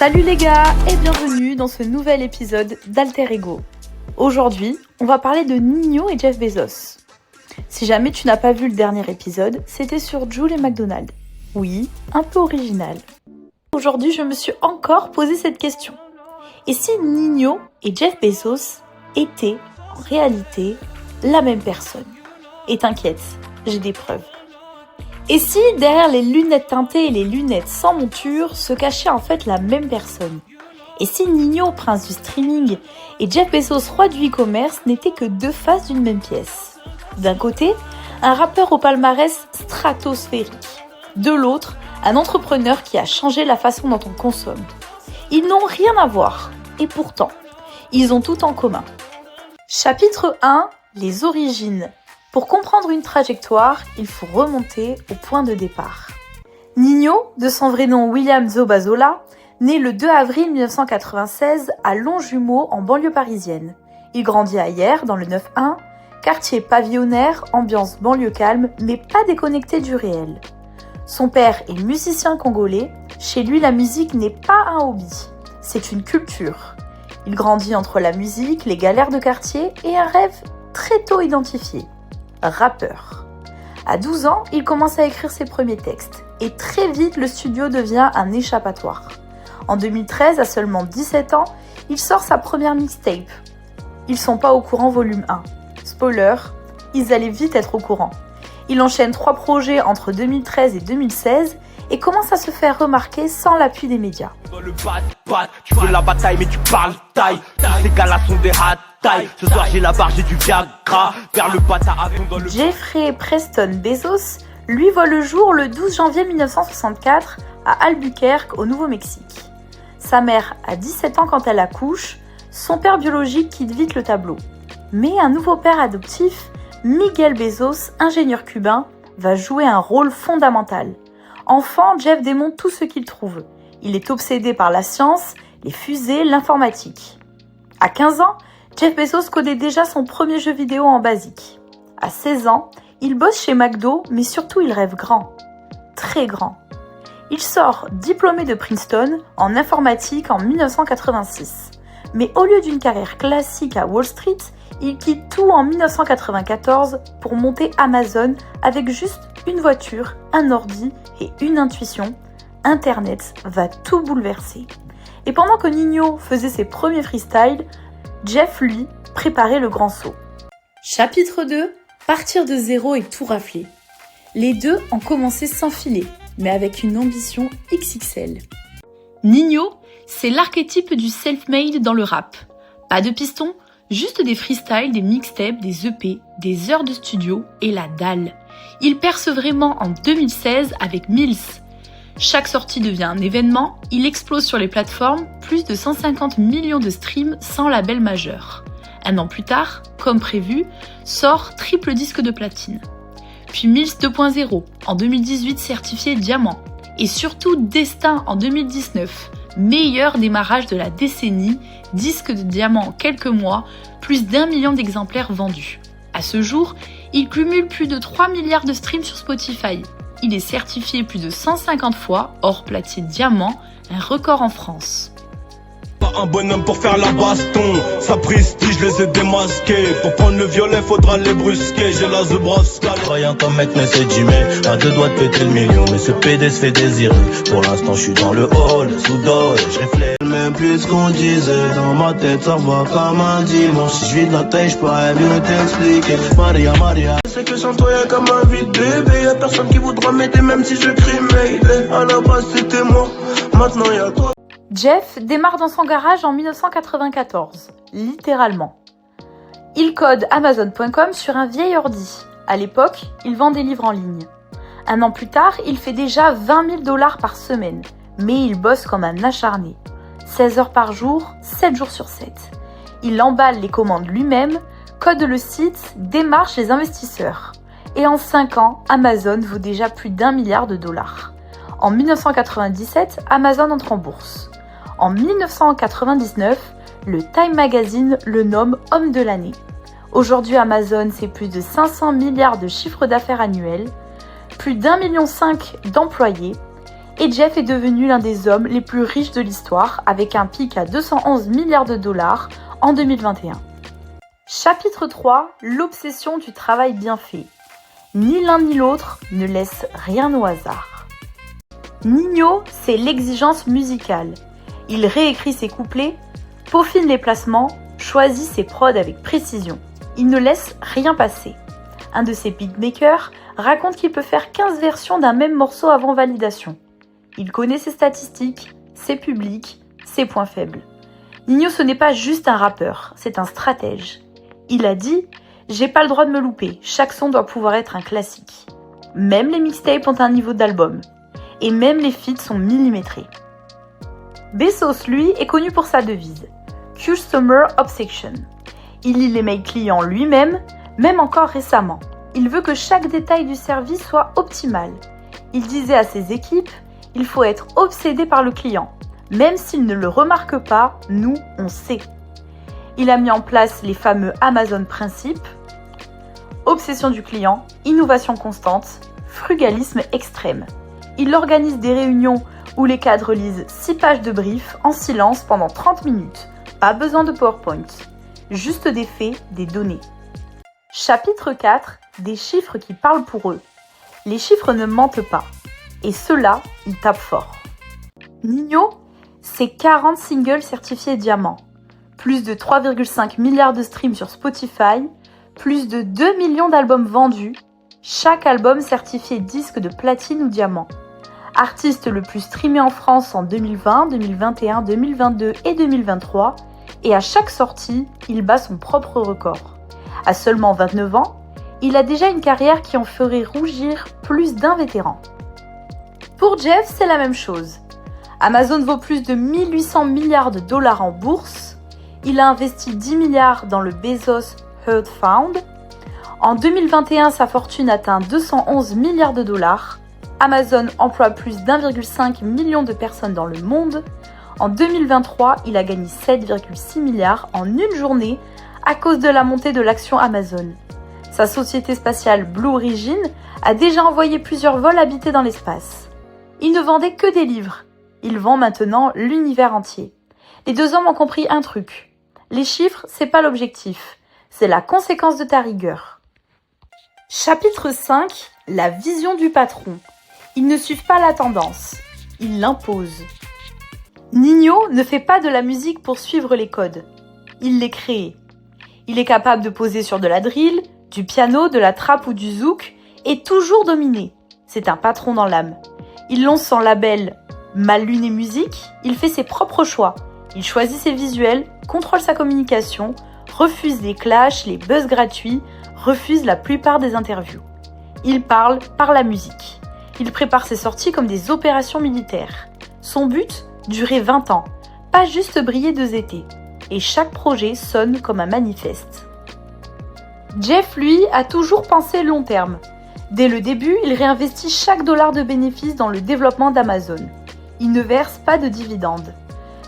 Salut les gars et bienvenue dans ce nouvel épisode d'Alter Ego. Aujourd'hui, on va parler de Ninho et Jeff Bezos. Si jamais tu n'as pas vu le dernier épisode, c'était sur Juul et McDonald's. Oui, un peu original. Aujourd'hui, je me suis encore posé cette question. Et si Ninho et Jeff Bezos étaient en réalité la même personne? Et t'inquiète, j'ai des preuves. Et si derrière les lunettes teintées et les lunettes sans monture se cachait en fait la même personne? Et si Ninho, prince du streaming, et Jeff Bezos, roi du e-commerce, n'étaient que deux faces d'une même pièce? D'un côté, un rappeur au palmarès stratosphérique. De l'autre, un entrepreneur qui a changé la façon dont on consomme. Ils n'ont rien à voir, et pourtant, ils ont tout en commun. Chapitre 1, les origines. Pour comprendre une trajectoire, il faut remonter au point de départ. Ninho, de son vrai nom William Zobazola, né le 2 avril 1996 à Longjumeau en banlieue parisienne. Il grandit à Hyères, dans le 9-1, quartier pavillonnaire, ambiance banlieue calme, mais pas déconnectée du réel. Son père est musicien congolais, chez lui la musique n'est pas un hobby, c'est une culture. Il grandit entre la musique, les galères de quartier et un rêve très tôt identifié. Rappeur. À 12 ans, il commence à écrire ses premiers textes et très vite le studio devient un échappatoire. En 2013, à seulement 17 ans, il sort sa première mixtape. Ils sont pas au courant volume 1. Spoiler, ils allaient vite être au courant. Il enchaîne 3 projets entre 2013 et 2016 et commence à se faire remarquer sans l'appui des médias. Tu veux la bataille mais tu parles taille. Ces gars-là sont des hatailles. Ce soir j'ai la barre, j'ai du Viagra. Vers le bâtard dans le... Jeffrey Preston Bezos, lui, voit le jour le 12 janvier 1964 à Albuquerque, au Nouveau-Mexique. Sa mère a 17 ans quand elle accouche, son père biologique quitte vite le tableau. Mais un nouveau père adoptif, Miguel Bezos, ingénieur cubain, va jouer un rôle fondamental. Enfant, Jeff démonte tout ce qu'il trouve. Il est obsédé par la science, les fusées, l'informatique. À 15 ans, Jeff Bezos codait déjà son premier jeu vidéo en BASIC. À 16 ans, il bosse chez McDo, mais surtout il rêve grand. Très grand. Il sort diplômé de Princeton en informatique en 1986. Mais au lieu d'une carrière classique à Wall Street, il quitte tout en 1994 pour monter Amazon avec juste une voiture, un ordi et une intuition. Internet va tout bouleverser. Et pendant que Ninho faisait ses premiers freestyles, Jeff, lui, préparait le grand saut. Chapitre 2, partir de zéro et tout rafler. Les deux ont commencé sans filet, mais avec une ambition XXL. Ninho, c'est l'archétype du self-made dans le rap. Pas de piston, juste des freestyles, des mixtapes, des EP, des heures de studio et la dalle. Il perce vraiment en 2016 avec Mills. Chaque sortie devient un événement, il explose sur les plateformes, plus de 150 millions de streams sans label majeur. Un an plus tard, comme prévu, sort triple disque de platine. Puis Mills 2.0, en 2018 certifié diamant. Et surtout Destin en 2019, meilleur démarrage de la décennie, disque de diamant en quelques mois, plus d'1 million d'exemplaires vendus. À ce jour, il cumule plus de 3 milliards de streams sur Spotify. Il est certifié plus de 150 fois, hors platine diamant, un record en France. Pas un bonhomme pour faire la baston. Sa prestige, je les ai démasqués. Pour prendre le violet, faudra les brusquer. J'ai la The Broscal. Croyant ton mec, mais c'est Jimmy. À 2 doigts de péter le million. Mais ce PD se fait désirer. Pour l'instant, je suis dans le hall, sous d'or. Je réfléchis même plus ce qu'on disait. Dans ma tête, ça va comme un dimanche. Si je vis de la taille, je pourrais mieux t'expliquer. Maria, Maria. C'est que sans toi, y'a comme un vide bébé. Y'a personne qui voudra m'aider, même si je crie Mayday. À la base, c'était moi. Maintenant, y'a toi. Jeff démarre dans son garage en 1994, littéralement. Il code Amazon.com sur un vieil ordi. À l'époque, il vend des livres en ligne. Un an plus tard, il fait déjà 20 000 $ par semaine, mais il bosse comme un acharné. 16 heures par jour, 7 jours sur 7. Il emballe les commandes lui-même, code le site, démarche les investisseurs. Et en 5 ans, Amazon vaut déjà plus d'1 milliard $. En 1997, Amazon entre en bourse. En 1999, le Time Magazine le nomme homme de l'année. Aujourd'hui, Amazon, c'est plus de 500 milliards de chiffre d'affaires annuel, plus d'1,5 million d'employés et Jeff est devenu l'un des hommes les plus riches de l'histoire avec un pic à 211 milliards de dollars en 2021. Chapitre 3, l'obsession du travail bien fait. Ni l'un ni l'autre ne laisse rien au hasard. Ninho, c'est l'exigence musicale. Il réécrit ses couplets, peaufine les placements, choisit ses prods avec précision. Il ne laisse rien passer. Un de ses beatmakers raconte qu'il peut faire 15 versions d'un même morceau avant validation. Il connaît ses statistiques, ses publics, ses points faibles. Ninho, ce n'est pas juste un rappeur, c'est un stratège. Il a dit « J'ai pas le droit de me louper, chaque son doit pouvoir être un classique. » Même les mixtapes ont un niveau d'album. Et même les feats sont millimétrés. Bezos, lui, est connu pour sa devise « Customer Obsession ». Il lit les mails clients lui-même, même encore récemment. Il veut que chaque détail du service soit optimal. Il disait à ses équipes « Il faut être obsédé par le client. Même s'il ne le remarque pas, nous, on sait. » Il a mis en place les fameux Amazon Principes. Obsession du client, innovation constante, frugalisme extrême. Il organise des réunions où les cadres lisent 6 pages de brief en silence pendant 30 minutes. Pas besoin de PowerPoint. Juste des faits, des données. Chapitre 4, des chiffres qui parlent pour eux. Les chiffres ne mentent pas. Et ceux-là, ils tapent fort. Ninho, c'est 40 singles certifiés diamant. Plus de 3,5 milliards de streams sur Spotify. Plus de 2 millions d'albums vendus. Chaque album certifié disque de platine ou diamant. Artiste le plus streamé en France en 2020, 2021, 2022 et 2023, et à chaque sortie, il bat son propre record. À seulement 29 ans, il a déjà une carrière qui en ferait rougir plus d'un vétéran. Pour Jeff, c'est la même chose. Amazon vaut plus de 1800 milliards de dollars en bourse. Il a investi 10 milliards dans le Bezos Earth Fund. En 2021, sa fortune atteint 211 milliards de dollars. Amazon emploie plus d'1,5 million de personnes dans le monde. En 2023, il a gagné 7,6 milliards en une journée à cause de la montée de l'action Amazon. Sa société spatiale Blue Origin a déjà envoyé plusieurs vols habités dans l'espace. Il ne vendait que des livres. Il vend maintenant l'univers entier. Les deux hommes ont compris un truc. Les chiffres, c'est pas l'objectif. C'est la conséquence de ta rigueur. Chapitre 5, la vision du patron. Ils ne suivent pas la tendance, ils l'imposent. Ninho ne fait pas de la musique pour suivre les codes, il les crée. Il est capable de poser sur de la drill, du piano, de la trap ou du zouk et toujours dominer. C'est un patron dans l'âme. Il lance son label Mal Luné Musique, il fait ses propres choix. Il choisit ses visuels, contrôle sa communication, refuse les clashs, les buzz gratuits, refuse la plupart des interviews. Il parle par la musique. Il prépare ses sorties comme des opérations militaires. Son but, durer 20 ans, pas juste briller 2 étés. Et chaque projet sonne comme un manifeste. Jeff, lui, a toujours pensé long terme. Dès le début, il réinvestit chaque dollar de bénéfice dans le développement d'Amazon. Il ne verse pas de dividendes.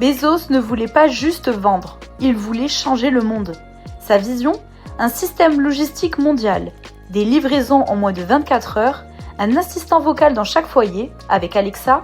Bezos ne voulait pas juste vendre, il voulait changer le monde. Sa vision, un système logistique mondial, des livraisons en moins de 24 heures, un assistant vocal dans chaque foyer, avec Alexa,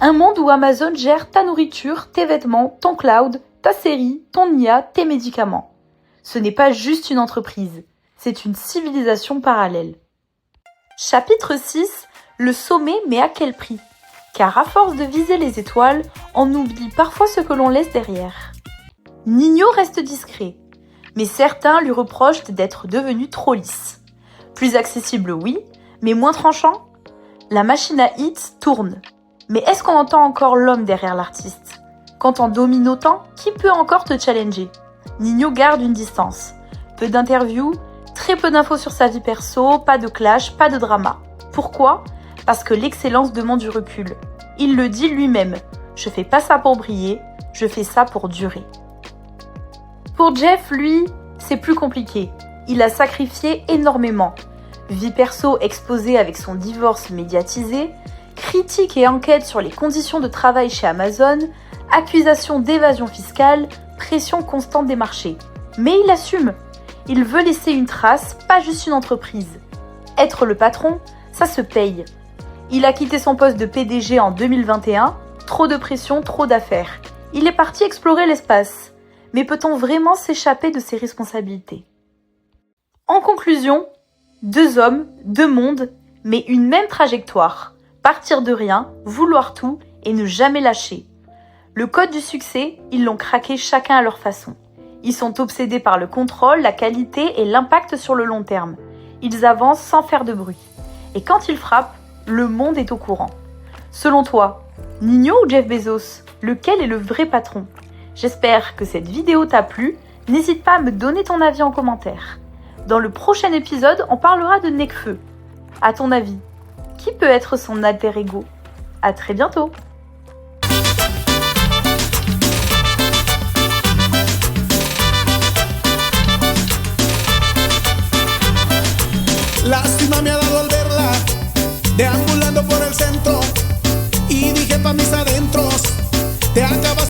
un monde où Amazon gère ta nourriture, tes vêtements, ton cloud, ta série, ton IA, tes médicaments. Ce n'est pas juste une entreprise, c'est une civilisation parallèle. Chapitre 6, le sommet, mais à quel prix ? Car à force de viser les étoiles, on oublie parfois ce que l'on laisse derrière. Ninho reste discret, mais certains lui reprochent d'être devenu trop lisse. Plus accessible, oui, mais moins tranchant ? La machine à hits tourne. Mais est-ce qu'on entend encore l'homme derrière l'artiste ? Quand on domine autant, qui peut encore te challenger ? Ninho garde une distance. Peu d'interviews, très peu d'infos sur sa vie perso, pas de clash, pas de drama. Pourquoi ? Parce que l'excellence demande du recul. Il le dit lui-même. Je fais pas ça pour briller, je fais ça pour durer. Pour Jeff, lui, c'est plus compliqué. Il a sacrifié énormément. Vie perso exposée avec son divorce médiatisé, critiques et enquêtes sur les conditions de travail chez Amazon, accusations d'évasion fiscale, pression constante des marchés. Mais il assume. Il veut laisser une trace, pas juste une entreprise. Être le patron, ça se paye. Il a quitté son poste de PDG en 2021, trop de pression, trop d'affaires. Il est parti explorer l'espace. Mais peut-on vraiment s'échapper de ses responsabilités ? En conclusion, 2 hommes, 2 mondes, mais une même trajectoire. Partir de rien, vouloir tout et ne jamais lâcher. Le code du succès, ils l'ont craqué chacun à leur façon. Ils sont obsédés par le contrôle, la qualité et l'impact sur le long terme. Ils avancent sans faire de bruit. Et quand ils frappent, le monde est au courant. Selon toi, Nino ou Jeff Bezos, lequel est le vrai patron ? J'espère que cette vidéo t'a plu. N'hésite pas à me donner ton avis en commentaire. Dans le prochain épisode, on parlera de Nekfeu. À ton avis, qui peut être son alter ego ? À très bientôt. Lástima me ha dado al verla, deambulando por el centro, y dije pa' mis adentros, te acabas